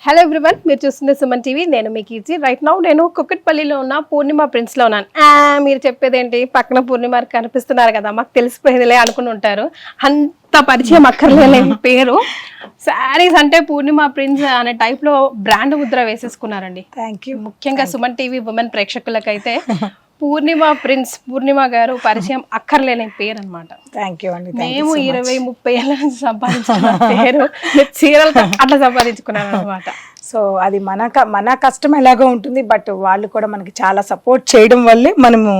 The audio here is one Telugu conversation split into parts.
హలో ఎవ్రీవన్, మీరు చూస్తున్న సుమన్ టీవీ. నేను మీ కీర్తి. రైట్ నౌ నేను కుక్కట్పల్లిలో ఉన్న పూర్ణిమ ప్రిన్స్లో ఉన్నాను. మీరు చెప్పేది ఏంటి, పక్కన పూర్ణిమ కనిపిస్తున్నారు కదా, మాకు తెలిసిపోయేదిలే అనుకుని ఉంటారు. అంత పరిచయం అక్కర్లేని పేరు. శారీస్ అంటే పూర్ణిమ ప్రిన్స్ అనే టైప్లో బ్రాండ్ ముద్ర వేసేసుకున్నారండి. Thank you. ముఖ్యంగా సుమన్ టీవీ ఉమెన్ ప్రేక్షకులకైతే పూర్ణిమ ప్రిన్స్, పూర్ణిమ గారు పరిచయం అక్కర్లేని పేరు అనమాట. థ్యాంక్ యూ అండి. మేము 20-30 ఏళ్ళ నుంచి సంపాదించుకున్న పేరు చీరలతో అట్లా సంపాదించుకున్నాను అనమాట. సో అది మన కష్టం ఎలాగో ఉంటుంది, బట్ వాళ్ళు కూడా మనకి చాలా సపోర్ట్ చేయడం వల్లే మనము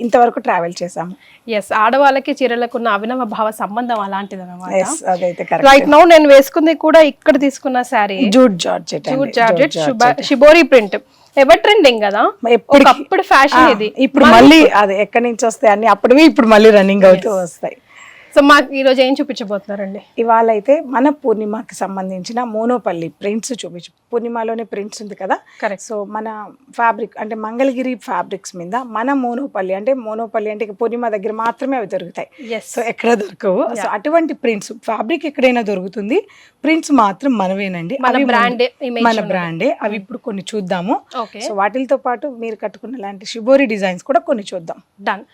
ఇంతవరకు ట్రావెల్ చేసాము. ఎస్, ఆడవాళ్ళకి చీరలకు ఉన్న అవినవ భావ సంబంధం అలాంటిది అనమాట. అదైతే కరెక్ట్. రైట్ నౌ నేను వేసుకుంది కూడా ఇక్కడ తీసుకున్న sari jute georgette shibori print. Ever trending కదా, ఒకప్పుడు ఫ్యాషన్ ఇది. ఇప్పుడు మళ్ళీ అది ఎక్కడి నుంచి వస్తాయి అన్ని అప్పుడువి ఇప్పుడు మళ్ళీ రన్నింగ్ అవుతూ వస్తాయి. సో మాకు ఈ రోజు ఏం చూపించబోతున్నారండి? ఇవాళ అయితే మన పూర్ణిమకి సంబంధించిన మోనోపల్లి ప్రింట్స్ పూర్ణిమలోనే ప్రింట్స్ ఉంది కదా. కరెక్ట్. సో మన ఫ్యాబ్రిక్ అంటే మంగళగిరి ఫ్యాబ్రిక్స్ మీద మన మోనోపల్లి అంటే పూర్ణిమ దగ్గర మాత్రమే అవి దొరుకుతాయి. సో ఎక్కడ దొరకవు. సో అటువంటి ప్రింట్స్ ఫ్యాబ్రిక్ ఎక్కడైనా దొరుకుతుంది, ప్రింట్స్ మాత్రం మనవేనండి, మన బ్రాండే. అవి ఇప్పుడు కొన్ని చూద్దాము. సో వాటితో పాటు మీరు కట్టుకున్న లాంటి షిబోరి డిజైన్స్ కూడా కొన్ని చూద్దాం. డన్.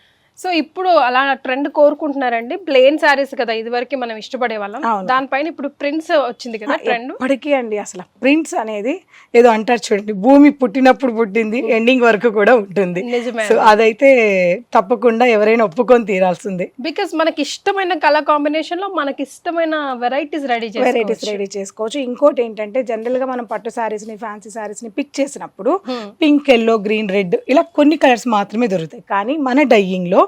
సో ఇప్పుడు అలా ట్రెండ్ కోరుకుంటున్నారండి. ప్లెయిన్ శారీస్ కదా ఇదివరకు మనం ఇష్టపడే వాళ్ళం, దానిపైన ఇప్పుడు ప్రింట్స్ వచ్చింది కదా ట్రెండ్. ఇప్పటికీ అండి అసలు ప్రింట్స్ అనేది ఏదో అంటారు చూడండి, భూమి పుట్టినప్పుడు పుట్టింది, ఎండింగ్ వరకు కూడా ఉంటుంది. నిజమే. సో అదైతే తప్పకుండా ఎవరైనా ఒప్పుకొని తీరాల్సిందే. బికాస్ మనకి ఇష్టమైన కలర్ కాంబినేషన్ లో మనకి ఇష్టమైన వెరైటీస్ రెడీ చేసుకోవచ్చు. ఇంకోటి ఏంటంటే జనరల్ గా మనం పట్టు శారీస్ ని, ఫ్యాన్సీ శారీస్ ని పిక్ చేసినప్పుడు పింక్, ఎల్లో, గ్రీన్, రెడ్ ఇలా కొన్ని కలర్స్ మాత్రమే దొరుకుతాయి. కానీ మన డైయింగ్ లో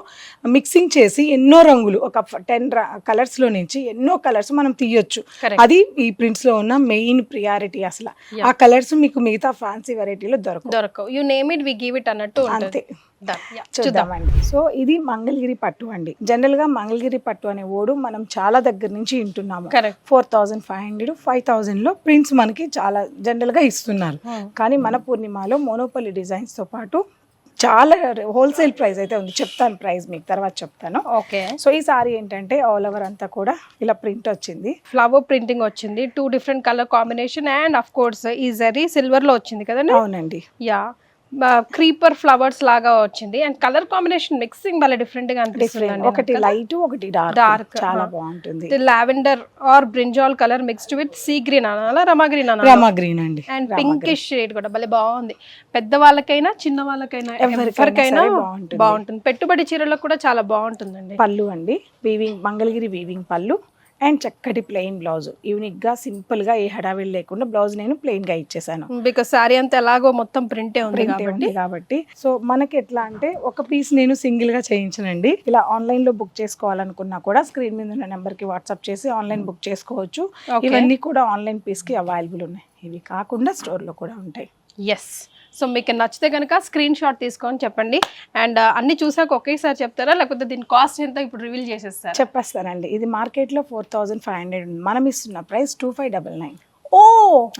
మిక్సింగ్ చేసి ఎన్నో రంగులు, ఒక 10 కలర్స్ లో నుంచి ఎన్నో కలర్స్ మనం తీయొచ్చు. అది ఈ ప్రింట్స్ లో ఉన్న మెయిన్ ప్రియారిటీ. అసలు ఆ కలర్స్ మీకు మిగతా ఫ్యాన్సీ వెరైటీలో దొరకవు. You name it, we give it అన్నట్టు అంతే. చూద్దామండి. సో ఇది మంగళగిరి పట్టు అండి. జనరల్ గా మంగళగిరి పట్టు అనే ఓడు మనం చాలా దగ్గర నుంచి వింటున్నాము. 4500, 5000 లో ప్రింట్స్ మనకి చాలా జనరల్ గా ఇస్తున్నారు. కానీ మన పూర్ణిమలో మోనోపల్లి డిజైన్స్ తో పాటు చాలా హోల్సేల్ ప్రైస్ అయితే ఉంది. చెప్తాను ప్రైస్ మీకు తర్వాత చెప్తాను. ఓకే. సో ఈ సారీ ఏంటంటే ఆల్ ఓవర్ అంతా కూడా ఇలా ప్రింట్ వచ్చింది, ఫ్లవర్ ప్రింటింగ్ వచ్చింది, 2 different colour combination and of course ఈ జరీ సిల్వర్ లో వచ్చింది కదండి. అవునండి. యా, క్రీపర్ ఫ్లవర్స్ లాగా వచ్చింది అండ్ కలర్ కాంబినేషన్ మిక్సింగ్ చాలా డిఫరెంట్ గా అనిపిస్తుంది. ఒకటి లైట్, ఒకటి డార్క్, చాలా బాగుంటుంది. Lavender or brinjal colour mixed with sea green అనాలా, రమా గ్రీన్ అండి, అండ్ పింకిష్ షేడ్ కూడా భలే బాగుంది. పెద్ద వాళ్ళకైనా చిన్న వాళ్ళకైనా ఎవరికైనా బాగుంటుంది. పెట్టుబడి చీరలకు కూడా చాలా బాగుంటుందండి. పళ్ళు అండి, వీవింగ్, మంగళగిరి వీవింగ్ పళ్ళు అండ్ చక్కటి ప్లెయిన్ బ్లౌజ్. యూనిక్ గా, సింపుల్ గా, ఏ హడావిడి లేకుండా బ్లౌజ్ నేను ప్లెయిన్ గా ఇచ్చేసాను. బికాస్ సారీ అంతా ఎలాగో మొత్తం ప్రింటే ఉంది కాబట్టి. సో మనకి ఎట్లా అంటే ఒక పీస్ నేను సింగిల్ గా చేయించనండి. ఇలా ఆన్లైన్ లో బుక్ చేసుకోవాలనుకున్నా కూడా స్క్రీన్ మీద ఉన్న నెంబర్ కి వాట్సాప్ చేసి ఆన్లైన్ బుక్ చేసుకోవచ్చు. ఇవన్నీ కూడా ఆన్లైన్ పీస్ కి అవైలబుల్ ఉన్నాయి. ఇవి కాకుండా స్టోర్ లో కూడా ఉంటాయి. ఎస్. సో మీకు నచ్చితే కనుక స్క్రీన్ షాట్ తీసుకొని చెప్పండి. అండ్ అన్ని చూసాక ఒకేసారి చెప్తారా, లేకపోతే దీని కాస్ట్ ఎంత ఇప్పుడు రివీల్ చేసేస్తారా? చెప్పేస్తానండి. ఇది మార్కెట్ లో 4500, మనం ఇస్తున్న ప్రైస్ 2599. ఓ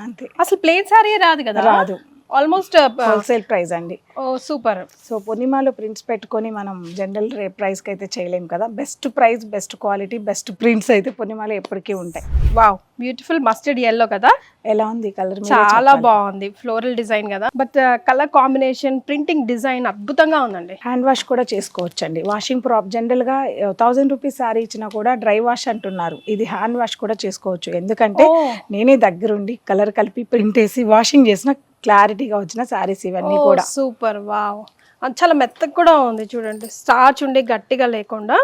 అంతే. అసలు ప్లేన్ సారీ రాదు కదా? రాదు. ఆల్మోస్ట్ హోల్సేల్ ప్రైస్ అండి. ఓ సూపర్. సో పూర్ణిమలో ప్రింట్స్ పెట్టుకొని మనం జనరల్ ప్రైస్ కి అయితే చేయలేము కదా. Best price, best quality, best prints అయితే పూర్ణిమలో ఎప్పటికీ ఉంటాయి. వావ్, బ్యూటిఫుల్ మస్టర్డ్ ఎల్లో కదా. ఎలా ఉంది కలర్? చాలా బాగుంది. ఫ్లోరల్ డిజైన్ కదా, but colour combination, printing design అద్భుతంగా ఉందండి. హ్యాండ్ వాష్ కూడా చేసుకోవచ్చు అండి. వాషింగ్ జనరల్ గా 1000 రూపీస్ సారీ ఇచ్చినా కూడా డ్రై వాష్ అంటున్నారు. ఇది హ్యాండ్ వాష్ కూడా చేసుకోవచ్చు. ఎందుకంటే నేనే దగ్గరుండి కలర్ కలిపి ప్రింట్ వేసి వాషింగ్ చేసిన క్లారిటీగా వచ్చిన సారీస్ ఇవన్నీ కూడా. సూపర్. వావ్, చాలా మెత్తగా కూడా ఉంది చూడండి, స్టార్చ్ ఉండి గట్టిగా లేకుండా.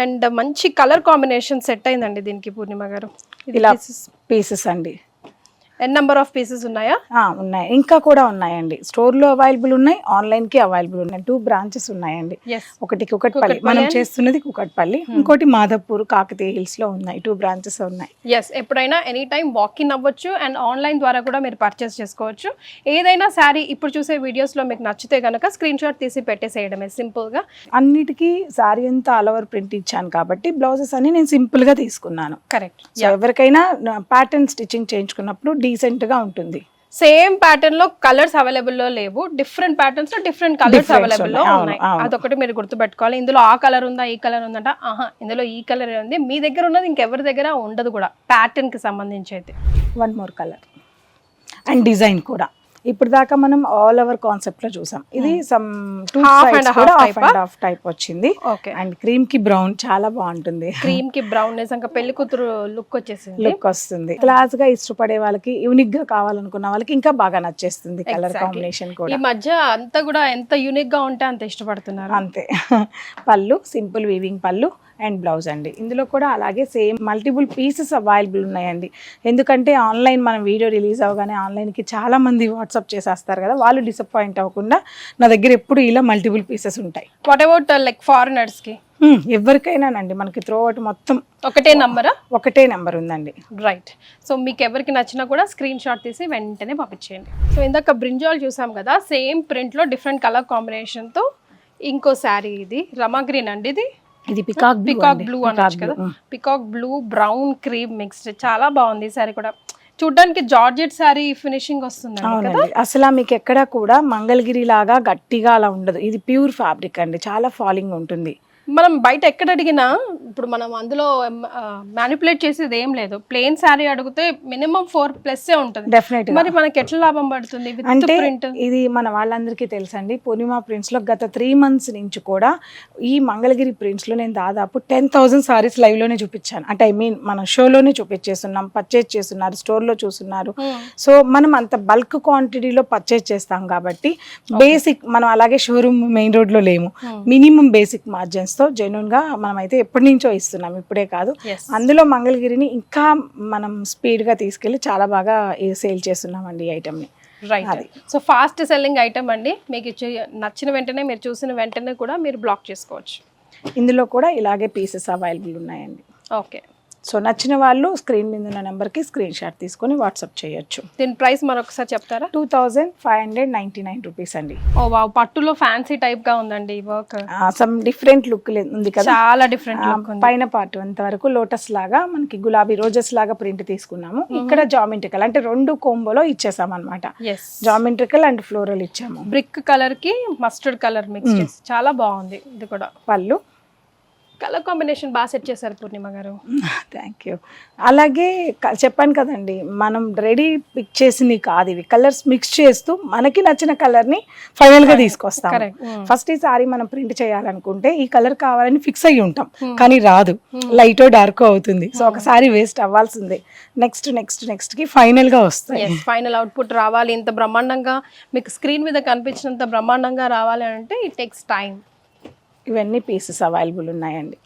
అండ్ మంచి కలర్ కాంబినేషన్ సెట్ అయిందండి దీనికి పూర్ణిమ గారు. ఇలా పీసెస్ అండి. ఎన్ నెంబర్ ఆఫ్ పీసెస్ ఉన్నాయా? ఉన్నాయి, ఇంకా కూడా ఉన్నాయండి. స్టోర్ లో అవైలబుల్ ఉన్నాయి, ఆన్లైన్ కి అవైలబుల్ ఉన్నాయి. 2 బ్రాంచెస్ ఉన్నాయండి. ఒకటి కుకట్పల్లి, మనం చేస్తున్నది కుకట్పల్లి, ఇంకోటి మాధవపూర్, కాకతీయ హిల్స్ లో ఉన్నాయి. 2 బ్రాంచెస్ ఉన్నాయి. ఎస్, ఎప్పుడైనా ఎనీ టైం వాక్ ఇన్ అవ్వచ్చు అండ్ ఆన్లైన్ ద్వారా కూడా మీరు పర్చేస్ చేసుకోవచ్చు. ఏదైనా శారీ ఇప్పుడు చూసే వీడియోస్ లో మీకు నచ్చితే కనుక స్క్రీన్ షాట్ తీసి పెట్టేసేయడమే సింపుల్ గా. అన్నిటికీ శారీ అంతా ఆల్ ఓవర్ ప్రింట్ ఇచ్చాను కాబట్టి బ్లౌజెస్ అన్ని నేను సింపుల్ గా తీసుకున్నాను. కరెక్ట్. సో ఎవరికైనా ప్యాటర్న్ స్టిచ్చింగ్ చేయించుకున్నప్పుడు డీసెంట్ గా ఉంటుంది. సేమ్ ప్యాటర్న్ లో కలర్స్ అవైలబుల్ లో లేవు, డిఫరెంట్ ప్యాటర్న్స్ లో డిఫరెంట్ కలర్స్ అవైలబుల్ లో ఉన్నాయి. అదొకటి మీరు గుర్తుపెట్టుకోవాలి. ఇందులో ఆ కలర్ ఉందా, ఈ కలర్ ఉందంట, ఇందులో ఈ కలర్ ఉంది. మీ దగ్గర ఉన్నది ఇంకెవరి దగ్గర ఉండదు కూడా ప్యాటర్న్ కి సంబంధించి అయితే. One more colour. And design కూడా. ఇప్పుడు దాకా మనం ఆల్ ఓవర్ కాన్సెప్ట్ లో చూసాం. ఇది some two Half sides and half కూడా type half and half type వచ్చింది. ఓకే, అండ్ క్రీమ్ కి బ్రౌన్ చాలా బాగుంటుంది, క్రీమ్ కి బ్రౌన్ నిజంగా పెళ్లి కూతురు లుక్ వచ్చేసింది. లుక్ వస్తుంది. క్లాస్ గా ఇష్టపడే వాళ్ళకి, యూనిక్ గా కావాలనుకున్న వాళ్ళకి ఇంకా బాగా నచ్చేస్తుంది కలర్ Exactly. కాంబినేషన్ ఈ కూడా. మధ్య అంతా కూడా ఎంత యూనిక్ గా ఉంటే అంత ఇష్టపడుతున్నారు. అంతే. పళ్ళు సింపుల్ వీవింగ్ పళ్ళు అండ్ బ్లౌజ్ అండి. ఇందులో కూడా అలాగే సేమ్ మల్టిపుల్ పీసెస్ అవైలబుల్ ఉన్నాయండి. ఎందుకంటే ఆన్లైన్ మనం వీడియో రిలీజ్ అవగానే ఆన్లైన్కి చాలా మంది వాట్సాప్ చేసేస్తారు కదా, వాళ్ళు డిసప్పాయింట్ అవ్వకుండా నా దగ్గర ఎప్పుడు ఇలా మల్టిపుల్ పీసెస్ ఉంటాయి. వాట్ అబౌట్ లైక్ ఫారినర్స్ కి? ఎవరికైనానండి, మనకి త్రూ అవుట్ మొత్తం ఒకటే నంబరా? ఒకటే నెంబర్ ఉందండి. రైట్. సో మీకు ఎవరికి నచ్చినా కూడా స్క్రీన్ షాట్ తీసి వెంటనే పంపించేయండి. సో ఇందాక బ్రింజాల్ చూసాం కదా, సేమ్ ప్రింట్ లో డిఫరెంట్ కలర్ కాంబినేషన్ తో ఇంకో శారీ. ఇది రమా గ్రీన్ అండి, ఇది పికాక్ బ్లూ అనొచ్చు కదా, peacock blue brown cream mixed. చాలా బాగుంది ఈ శారీ కూడా, చూడ్డానికి జార్జెట్ శారీ ఫినిషింగ్ వస్తుంది. అవునండి, అసలు మీకు ఎక్కడా కూడా మంగళగిరి లాగా గట్టిగా అలా ఉండదు. ఇది ప్యూర్ ఫ్యాబ్రిక్ అండి, చాలా ఫాలింగ్ ఉంటుంది. మనం బయట ఎక్కడ అడిగినా ఇప్పుడు మనం అందులో మ్యానిపులేట్ చేసేది ఏం లేదు. ప్లెయిన్ శారీ అడిగితే మినిమం 4+ ఉంటుంది. డెఫినెట్ మరి మనకి ఎట్లా లాభం పడుతుంది? అంటే ప్రింట్ ఇది మన వాళ్ళందరికీ తెలుసండి. పూర్ణిమ ప్రింట్స్ లో గత 3 months నుంచి కూడా ఈ మంగళగిరి ప్రింట్స్ లో నేను దాదాపు 10,000 సారీస్ లైవ్ లోనే చూపించాను. అంటే ఐ మీన్ మన షోలోనే చూపించేస్తున్నాం, పర్చేజ్ చేస్తున్నారు, స్టోర్ లో చూస్తున్నారు. సో మనం అంత బల్క్ క్వాంటిటీలో పర్చేజ్ చేస్తాం కాబట్టి బేసిక్ మనం అలాగే షోరూమ్ మెయిన్ రోడ్ లో లేము. మినిమం బేసిక్ మార్జిన్స్ తో జెన్యూన్ గా మనం అయితే ఎప్పటి నుంచో ఇస్తున్నాం, ఇప్పుడే కాదు. అందులో మంగళగిరిని ఇంకా మనం స్పీడ్ గా తీసుకెళ్లి చాలా బాగా సేల్ చేస్తున్నామండి ఈ ఐటమ్ ని. Right. So fast selling item అండి, మీకు నచ్చిన వెంటనే, మీరు చూసిన వెంటనే కూడా మీరు బ్లాక్ చేసుకోవచ్చు. ఇందులో కూడా ఇలాగే పీసెస్ అవైలబుల్ ఉన్నాయండి. ఓకే. సో నచ్చిన వాళ్ళు స్క్రీన్ మీద ఉన్న నెంబర్కి స్క్రీన్ షాట్ తీసుకొని వాట్సాప్ చేయొచ్చు. దీని ప్రైస్ మరొకసారి చెప్తారా? 2,599 రూపీస్ అండి. ఓ వావ్, పట్టులో ఫ్యాన్సీ టైప్ గా ఉందండి ఈ వర్క్. సమ్ డిఫరెంట్ లుక్ ఉంది కదా, చాలా డిఫరెంట్ లుక్ ఉంది. పైన పార్ట్ అంతవరకు లోటస్ లాగా మనకి గులాబీ రోజెస్ లాగా ప్రింట్ తీసుకున్నాము. ఇక్కడ జామెట్రికల్ అంటే 2 కోంబోలో ఇచ్చేసాం అనమాట. జామెట్రికల్ అండ్ ఫ్లోరల్ ఇచ్చాము. బ్రిక్ కలర్ కి మస్టర్డ్ కలర్ మిక్స్ చేసి చాలా బాగుంది. ఇది కూడా పళ్ళు కలర్ కాంబినేషన్ బాగా సెట్ చేశారు పూర్ణిమ గారు. Thank you. అలాగే చెప్పాను కదండి, మనం రెడీ పిక్ చేసింది కాదు, ఇవి కలర్స్ మిక్స్ చేస్తూ మనకి నచ్చిన కలర్ని ఫైనల్గా తీసుకొస్తాం. ఫస్ట్ ఈ సారీ మనం ప్రింట్ చేయాలనుకుంటే ఈ కలర్ కావాలని ఫిక్స్ అయ్యి ఉంటాం, కానీ రాదు, లైటో డార్కో అవుతుంది. సో ఒకసారి వేస్ట్ అవ్వాల్సిందే. నెక్స్ట్ కి ఫైనల్గా వస్తాయి. ఫైనల్ అవుట్పుట్ రావాలి, ఇంత బ్రహ్మాండంగా మీకు స్క్రీన్ మీద కనిపించినంత బ్రహ్మాండంగా రావాలి అంటే ఇట్ టేక్స్ టైం. ఇవన్నీ పీసెస్ అవైలబుల్ ఉన్నాయండి.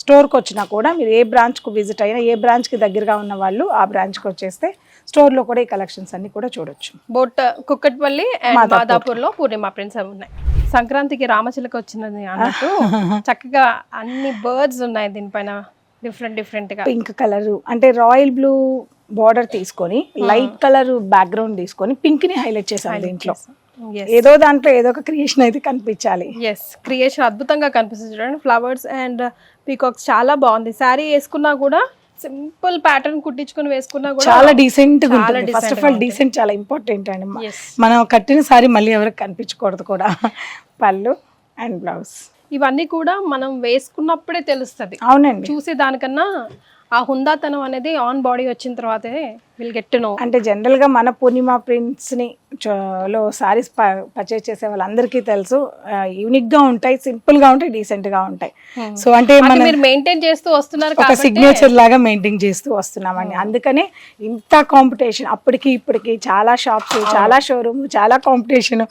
స్టోర్కి వచ్చినా కూడా మీరు ఏ బ్రాంచ్కు విజిట్ అయినా, ఏ బ్రాంచ్కి దగ్గరగా ఉన్న వాళ్ళు ఆ బ్రాంచ్కి వచ్చేస్తే స్టోర్లో కూడా ఈ కలెక్షన్స్ అన్ని కూడా చూడొచ్చు. బోట్ కుక్కట్పల్లి అండ్ మాదాపూర్లో పూర్ణిమ ప్రింట్స్ ఉన్నాయి. సంక్రాంతికి రామచిలక వచ్చినది అన్నట్టు చక్కగా అన్ని బర్డ్స్ ఉన్నాయి దీనిపైన డిఫరెంట్ గా. పింక్ కలర్ అంటే రాయల్ బ్లూ బార్డర్ తీసుకొని లైట్ కలర్ బ్యాక్గ్రౌండ్ తీసుకొని పింక్ ని హైలైట్ చేశారు దీంట్లో. ఏదో దాంట్లో ఏదో ఒక క్రియేషన్ అయితే కనిపించాలి. క్రియేషన్ అద్భుతంగా కనిపిస్తుంది. చూడండి, ఫ్లవర్స్ అండ్ పీకాక్స్ చాలా బాగుంది. శారీ వేసుకున్నా కూడా సింపుల్ ప్యాటర్న్ కుట్టించుకుని వేసుకున్నా కూడా చాలా డీసెంట్ గా ఉంటుంది. ఫస్ట్ ఆఫ్ ఆల్ డీసెంట్ చాలా ఇంపార్టెంట్ అండి. మనం కట్టిన సారీ మళ్ళీ ఎవరికి కనిపించకూడదు కూడా. పళ్ళు అండ్ బ్లౌజ్ ఇవన్నీ కూడా మనం వేసుకున్నప్పుడే తెలుస్తుంది. అవునండి, చూసే దానికన్నా ఆ హుందాతనం అనేది ఆన్ బాడీ వచ్చిన తర్వాతే విల్ గెట్ టు నో. అంటే జనరల్ గా మన పూర్ణిమ ప్రింట్స్ ని లో సారీస్ పర్చేజ్ చేసే వాళ్ళందరికీ తెలుసు, యూనిక్ గా ఉంటాయి, సింపుల్ గా ఉంటాయి, డీసెంట్ గా ఉంటాయి. సో అంటే మీరు మెయింటైన్ చేస్తూ వస్తున్నారు, ఒక సిగ్నేచర్ లాగా మెయింటైన్ చేస్తూ వస్తున్నామండి. అందుకనే ఇంత కాంపిటీషన్, అప్పటికి ఇప్పటికి చాలా షాప్స్, చాలా షోరూమ్, చాలా కాంపిటీషన్,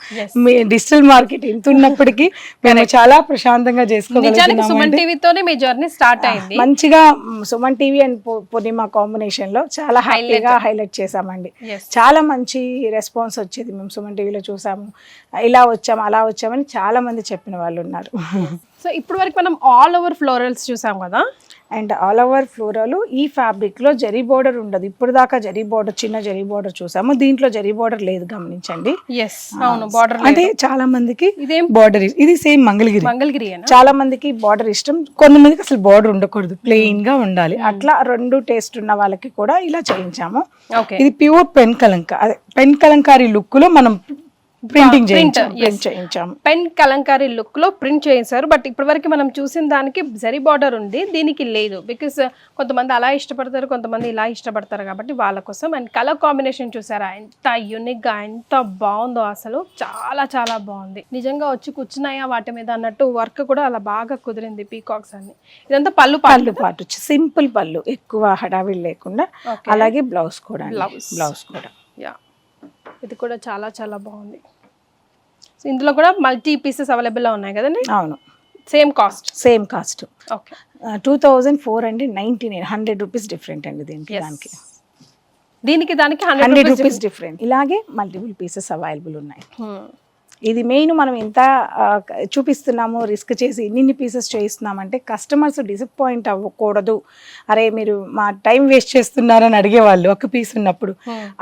డిజిటల్ మార్కెట్ ఇంత ఉన్నప్పటికీ మేము చాలా ప్రశాంతంగా చేసుకోగలుగుతున్నాం. సుమన్ టీవీతోనే మీ జర్నీ స్టార్ట్ అయింది. మంచిగా Suman TV and Purnima combination లో చాలా హ్యాపీగా హైలైట్ చేసామండి. చాలా మంచి రెస్పాన్స్ వచ్చేది. మేము సుమన్ టీవీలో చూసాము, ఇలా వచ్చాము అలా వచ్చామని చాలా మంది చెప్పిన వాళ్ళు ఉన్నారు. సో ఇప్పుడు వరకు మనం ఆల్ ఓవర్ ఫ్లోరల్స్ చూసాం కదా, అండ్ ఆల్ ఓవర్ ఫ్లోరల్ ఈ ఫ్యాబ్రిక్ లో జరీ బోర్డర్ ఉండదు. ఇప్పుడు దాకా జరీ బోర్డర్, చిన్న జరీ బోర్డర్ చూసాము, దీంట్లో జరీ బోర్డర్ లేదు, గమనించండి. అంటే చాలా మందికి బోర్డర్, ఇది సేమ్ మంగళగిరి. చాలా మందికి బోర్డర్ ఇష్టం, కొంతమందికి అసలు బోర్డర్ ఉండకూడదు, ప్లెయిన్ గా ఉండాలి. అట్లా 2 టేస్ట్ ఉన్న వాళ్ళకి కూడా ఇలా చేయించాము. ఇది ప్యూర్ పెన్ కలంకారీ లుక్ లో మనం ప్రింటింగ్ చేయించాము. పెన్ కలంకారీ లుక్ లో ప్రింట్ చేయించారు. బట్ ఇప్పటివరకు మనం చూసిన దానికి జరీ బార్డర్ ఉంది, దీనికి లేదు. బికాస్ కొంతమంది అలా ఇష్టపడతారు, కొంతమంది ఇలా ఇష్టపడతారు కాబట్టి వాళ్ళ కోసం. అండ్ కలర్ కాంబినేషన్ చూసారా ఎంత యూనిక్ గా ఎంత బాగుందో, అసలు చాలా చాలా బాగుంది. నిజంగా వచ్చి కూర్చున్నాయా వాటి మీద అన్నట్టు వర్క్ కూడా అలా బాగా కుదిరింది. పీకాక్స్ అన్ని. ఇదంతా పళ్ళు పాటు సింపుల్ పళ్ళు, ఎక్కువ హడావిడి లేకుండా. అలాగే బ్లౌజ్ కూడా యా, ఇది కూడా చాలా చాలా బాగుంది. సో ఇందులో కూడా మల్టీ పీసెస్ అవైలబుల్ ఉన్నాయి కదండి? అవును, same cost. Okay, 2499, 100 rupees different అండి దీనికి దానికి 100 రూపీస్ డిఫరెంట్. ఇలాగే మల్టిపుల్ పీసెస్ అవైలబుల్ ఉన్నాయి. ఇది మెయిన్, మనం ఎంత చూపిస్తున్నాము రిస్క్ చేసి ఇన్ని పీసెస్ చేయిస్తున్నామంటే కస్టమర్స్ డిసప్పాయింట్ అవ్వకూడదు. అరే మీరు మా టైం వేస్ట్ చేస్తున్నారని అడిగేవాళ్ళు ఒక పీస్ ఉన్నప్పుడు.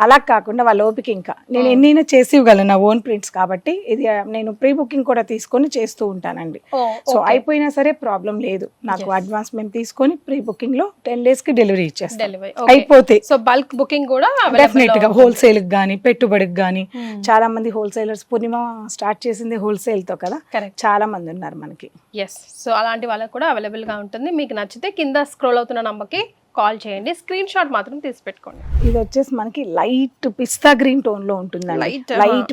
అలా కాకుండా వాళ్ళ ఓపిక, ఇంకా నేను ఎన్నైనా చేసి ఇవ్వగలను నా ఓన్ ప్రింట్స్ కాబట్టి. ఇది నేను ప్రీ బుకింగ్ కూడా తీసుకొని చేస్తూ ఉంటానండి. సో అయిపోయినా సరే ప్రాబ్లం లేదు, నాకు అడ్వాన్స్ మేము తీసుకొని ప్రీ బుకింగ్ లో 10 days కి డెలివరీ ఇచ్చేస్తాం అయిపోతే. సో బల్క్ బుకింగ్ కూడా డెఫినెట్ గా హోల్సేల్ కి గానీ పెట్టుబడికి గానీ. చాలా మంది హోల్సేలర్స్, పూర్ణిమ స్టార్ట్ చేసింది హోల్సేల్ తో కదా, చాలా మంది ఉన్నారు మనకి. ఎస్, సో అలాంటి వాళ్ళకి కూడా అవైలబుల్ గా ఉంటుంది. మీకు నచ్చితే కింద స్క్రోల్ అవుతున్న నంబర్కి కాల్ చేయండి, స్క్రీన్ షాట్ మాత్రం తీసి పెట్టుకోండి. ఇది వచ్చేసి మనకి లైట్ పిస్తా గ్రీన్ టోన్ లో ఉంటుంది. లైట్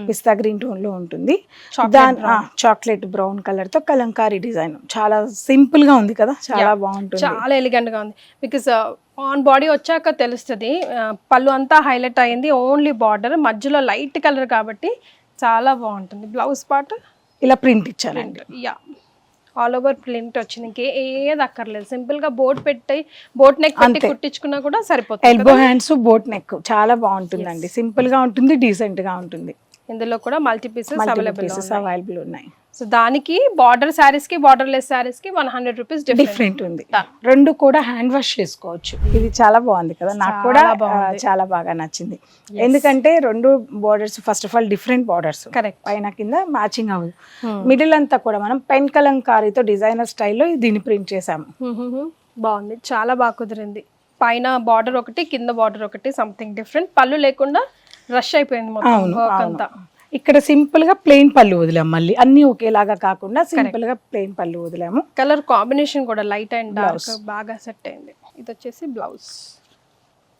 పిస్తా గ్రీన్ టోన్ లో ఉంటుంది. చాక్లెట్ బ్రౌన్ కలర్ తో కలంకారీ డిజైన్. చాలా సింపుల్ గా ఉంది కదా, చాలా బాగుంటుంది, చాలా ఎలిగెంట్ గా ఉంది. బికాస్ ఆన్ బాడీ వచ్చాక తెలుస్తుంది. పళ్ళు అంతా హైలైట్ అయింది, ఓన్లీ బార్డర్ మధ్యలో లైట్ కలర్ కాబట్టి చాలా బాగుంటుంది. బ్లౌజ్ పార్ట్ ఇలా ప్రింట్ ఇచ్చారండి. యా, ఆల్ ఓవర్ ప్రింట్ వచ్చింది, ఇంకేది అక్కర్లేదు. సింపుల్ గా బోట్ నెక్ పెట్టి కుట్టించుకున్నా కూడా సరిపోతుంది. ఎల్బో హ్యాండ్స్, బోట్ నెక్ చాలా బాగుంటుందండి. సింపుల్ గా ఉంటుంది, డీసెంట్ గా ఉంటుంది. ఇందులో కూడా మల్టీ పీసెస్ అవైలబుల్ ఉన్నాయి. సో దానికి బార్డర్ శారీస్ కి బార్డర్ లెస్ శారీస్ కి 100 రూపీస్ డిఫరెంట్ ఉంది. రెండు కూడా హ్యాండ్ వాష్ చేసుకోవచ్చు. ఇది చాలా బాగుంది కదా, నాకు కూడా చాలా బాగా నచ్చింది. ఎందుకంటే రెండు borders first of all different borders, పైన కింద మ్యాచింగ్ అవ్వదు. మిడిల్ అంతా కూడా మనం పెన్ కలంకారీతో డిజైనర్ స్టైల్లో దీన్ని ప్రింట్ చేసాము. బాగుంది, చాలా బాగా కుదిరింది. పైన బార్డర్ ఒకటి, కింద బార్డర్ ఒకటి, సంథింగ్ డిఫరెంట్. పళ్ళు లేకుండా రష్ అయిపోయింది మొత్తం వర్క్ అంతా. ఇక్కడ సింపుల్ గా ప్లెయిన్ పళ్ళు వదిలాము, మళ్ళీ అన్ని ఒకేలాగా కాకుండా సింపుల్ గా ప్లెయిన్ పళ్ళు వదిలాము. కలర్ కాంబినేషన్ కూడా లైట్ అండ్ డార్క్ బాగా సెట్ అయింది. ఇది వచ్చేసి బ్లౌజ్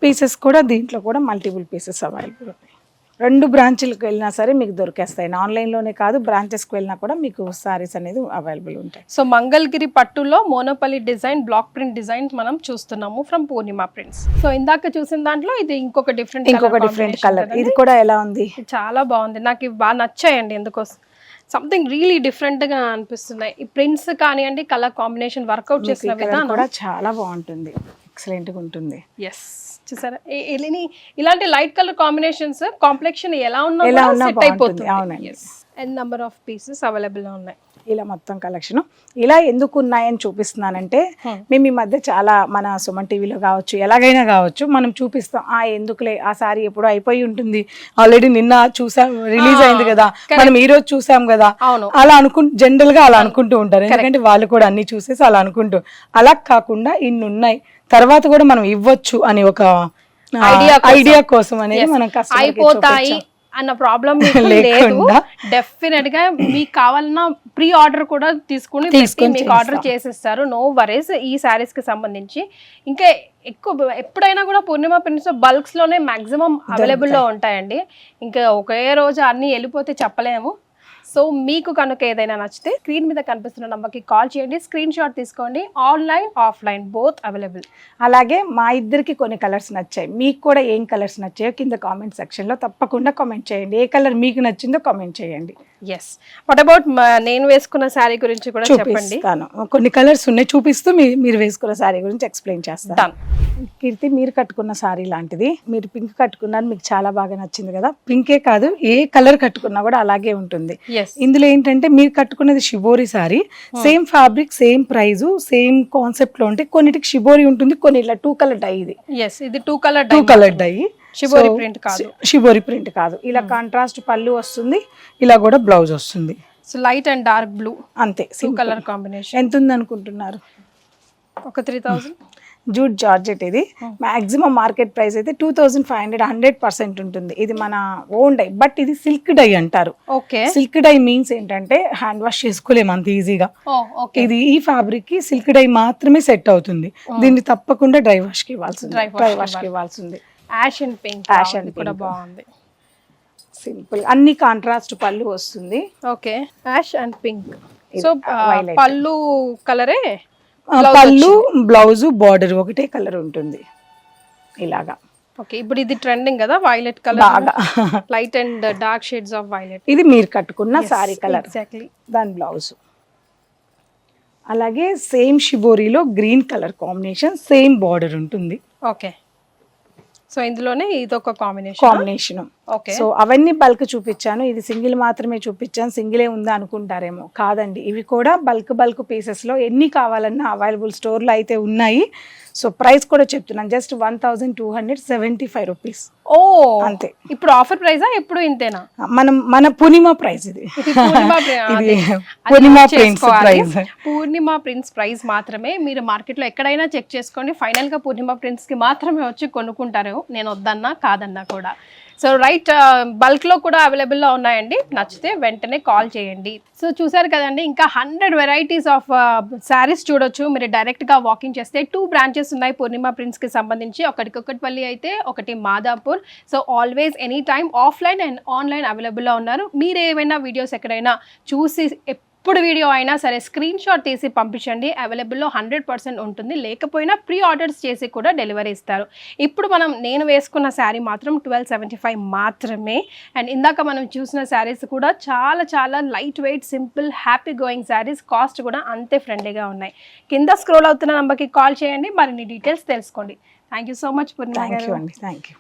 పీసెస్ కూడా, దీంట్లో కూడా మల్టిపుల్ పీసెస్ అవైలబుల్ ఉన్నాయి. 2 బ్రాంచ్లకు వెళ్ళినా సరే మీకు దొరికేస్తాయి. ఆన్లైన్లోనే కాదు, బ్రాంచెస్కి వెళ్ళినా కూడా మీకు సారీస్ అనేది అవైలబుల్ ఉంటాయి. సో మంగళగిరి పట్టులో మోనోపల్లి డిజైన్, బ్లాక్ ప్రింట్ డిజైన్ మనం చూస్తున్నాము ఫ్రమ్ పూర్ణిమ ప్రింట్స్. సో ఇందాక చూసిన దాంట్లో ఇది ఇంకొక డిఫరెంట్ కలర్. ఇది కూడా ఎలా ఉంది, చాలా బాగుంది. నాకు ఇవి బాగా నచ్చాయండి. ఎందుకోసం సంథింగ్ రియలీ డిఫరెంట్ గా అనిపిస్తున్నాయి. ఈ ప్రింట్స్ కానివ్వండి, కలర్ కాంబినేషన్ వర్కౌట్ చేసిన విధానం కూడా చాలా బాగుంటుంది, ఎక్సలెంట్ గా ఉంటుంది. ఎస్, చూసారా ఇలాంటి లైట్ కలర్ కాంబినేషన్స్ కాంప్లెక్షన్ ఎలా ఉన్నా సెట్ అయిపోతుంది. And number of pieces available గా ఉన్నాయి. ఇలా మొత్తం కలెక్షన్ ఇలా ఎందుకు ఉన్నాయని చూపిస్తున్నానంటే, మేము ఈ మధ్య చాలా మన సుమన్ టీవీలో కావచ్చు, ఎలాగైనా కావచ్చు, మనం చూపిస్తాం. ఎందుకులే, ఆ సారీ ఎప్పుడో అయిపోయి ఉంటుంది, ఆల్రెడీ నిన్న చూసాం, రిలీజ్ అయింది కదా, మనం ఈ రోజు చూసాం కదా, అలా జనరల్ గా అలా అనుకుంటూ ఉంటారు. ఎందుకంటే వాళ్ళు కూడా అన్ని చూసేసి అలా అనుకుంటూ. అలా కాకుండా ఇన్ని ఉన్నాయి, తర్వాత కూడా మనం ఇవ్వచ్చు అని ఒక ఐడియా కోసం అనేది మనం అయిపోతాయి అన్న ప్రాబ్లం లేదు. డెఫినెట్ గా మీకు కావాలన్నా ప్రీ ఆర్డర్ కూడా తీసుకుని మీకు ఆర్డర్ చేసిస్తారు. No worries. ఈ సారీస్ కి సంబంధించి ఇంకా ఎక్కువ ఎప్పుడైనా కూడా పూర్ణిమ ప్రింట్స్ బల్క్స్ లోనే మాక్సిమం అవైలబుల్ లో ఉంటాయండి. ఇంకా ఒకే రోజు అన్ని వెళ్ళిపోతే చెప్పలేము. సో మీకు కనుక ఏదైనా నచ్చితే స్క్రీన్ మీద కనిపిస్తున్న నంబర్కి కాల్ చేయండి, స్క్రీన్ షాట్ తీసుకోండి. Online, offline both available. అలాగే మా ఇద్దరికి కొన్ని కలర్స్ నచ్చాయి, మీకు కూడా ఏం కలర్స్ నచ్చాయో కింద కామెంట్ సెక్షన్లో తప్పకుండా కామెంట్ చేయండి. ఏ కలర్ మీకు నచ్చిందో కామెంట్ చేయండి. ఎస్, వాట్ అబౌట్ నేను వేసుకున్న శారీ గురించి కూడా చెప్పండి. కొన్ని కలర్స్ ఉన్నాయి, చూపిస్తూ మీరు వేసుకున్న శారీ గురించి ఎక్స్ప్లెయిన్ చేస్తాను. కీర్తి, మీరు కట్టుకున్న శారీ లాంటిది, మీరు పింక్ కట్టుకున్నారు, మీకు చాలా బాగా నచ్చింది కదా. పింకే కాదు, ఏ కలర్ కట్టుకున్నా కూడా అలాగే ఉంటుంది. ఇందులో ఏంటంటే మీరు కట్టుకున్నది shibori sari, same fabric, same price, same concept లో ఉంటాయి. కొన్నిటికి షిబోరి ఉంటుంది, కొన్ని ఇలా 2 కలర్ డై. ఇది 2 కలర్ డై, షిబోరి ప్రింట్ కాదు. ఇలా కాంట్రాస్ట్ పళ్ళు వస్తుంది, ఇలా కూడా బ్లౌజ్ వస్తుంది. So light and dark blue, అంతే, 2 కలర్ కాంబినేషన్. ఎంత ఉంది అనుకుంటున్నారు? ఒక 3000. జూట్ జార్జెట్ ఇది మాక్సిమం మార్కెట్ ప్రైస్ అయితే 2500 100% ఉంటుంది. ఇది మన ఓన్ డై, బట్ ఇది సిల్క్ డై అంటారు. ఓకే. సిల్క్ డై మీన్స్ ఏంటంటే హ్యాండ్ వాష్ చేసుకోలేము అంత ఈజీగా. ఓకే. ఇది ఈ ఫ్యాబ్రిక్ కి సిల్క్ డై మాత్రమే సెట్ అవుతుంది. దీన్ని తప్పకుండా డ్రై వాష్ కి ఇవ్వాల్సింది. Ash and pink. Ash and కూడా బాగుంది. సింపుల్ అన్ని కాంట్రాస్ట్ పళ్ళు వస్తుంది. Okay. Ash and pink. So పళ్ళు కలరే, పళ్ళు బ్లౌజ్ బార్డర్ ఒకటే కలర్ ఉంటుంది ఇలాగా. ఓకే. ఇప్పుడు ఇది ట్రెండింగ్ కదా వైలెట్ కలర్, బాగా light and dark shades of violet. ఇది మీరు కట్టుకున్న సారీ కలర్. ఎగ్జాక్ట్లీ. దాని బ్లౌజ్ అలాగే సేమ్ షిబోరీలో green colour combination, same border ఉంటుంది. ఓకే. సో ఇందులోనే ఇదొక కాంబినేషన్. ఓకే. సో అవన్నీ బల్క్ చూపించాను, ఇది సింగిల్ మాత్రమే చూపించాను. సింగిలే ఉందా అనుకుంటారేమో, కాదండి. ఇవి కూడా బల్క్ పీసెస్ లో ఎన్ని కావాలన్నా అవైలబుల్ స్టోర్ లో అయితే ఉన్నాయి. సో ప్రైస్ కూడా చెప్తున్నాను, జస్ట్ 1275 రూపీస్. ఓ అంతే. ఇప్పుడు ఆఫర్ ప్రైజా ఎప్పుడు ఇంతేనా? మన పూర్ణిమ ప్రైస్ ఇది. పూర్ణిమ ప్రిన్స్ ప్రైస్ మాత్రమే. మీరు మార్కెట్ లో ఎక్కడైనా చెక్ చేసుకోండి. ఫైనల్ గా పూర్ణిమ ప్రిన్స్ కి మాత్రమే వచ్చి కొనుక్కుంటారు. నేను వద్దన్నా కాదన్నా కూడా. సో రైట్, బల్క్లో కూడా అవైలబుల్లో ఉన్నాయండి. నచ్చితే వెంటనే కాల్ చేయండి. సో చూసారు కదండి, ఇంకా 100 వెరైటీస్ ఆఫ్ శారీస్ చూడొచ్చు. మీరు డైరెక్ట్గా వాకింగ్ చేస్తే 2 బ్రాంచెస్ ఉన్నాయి పూర్ణిమ ప్రింట్స్కి సంబంధించి. ఒకటి కుక్కట్పల్లి అయితే, ఒకటి Madhapur. So always any time offline and online అవైలబుల్లో ఉన్నారు. మీరు ఏమైనా వీడియోస్ ఎక్కడైనా చూసి ఇప్పుడు వీడియో అయినా సరే స్క్రీన్ షాట్ తీసి పంపించండి. అవైలబుల్లో 100% ఉంటుంది. లేకపోయినా ప్రీ ఆర్డర్స్ చేసి కూడా డెలివరీ ఇస్తారు. ఇప్పుడు నేను వేసుకున్న శారీ మాత్రం 1275 మాత్రమే. అండ్ ఇందాక మనం చూసిన శారీస్ కూడా చాలా చాలా light weight, simple, happy going saris. Cost కూడా అంతే ఫ్రెండ్లీగా ఉన్నాయి. కింద స్క్రోల్ అవుతున్న నెంబర్కి కాల్ చేయండి, మరిన్ని డీటెయిల్స్ తెలుసుకోండి. థ్యాంక్ యూ సో మచ్ పూర్ణిమ గారు. Thank you.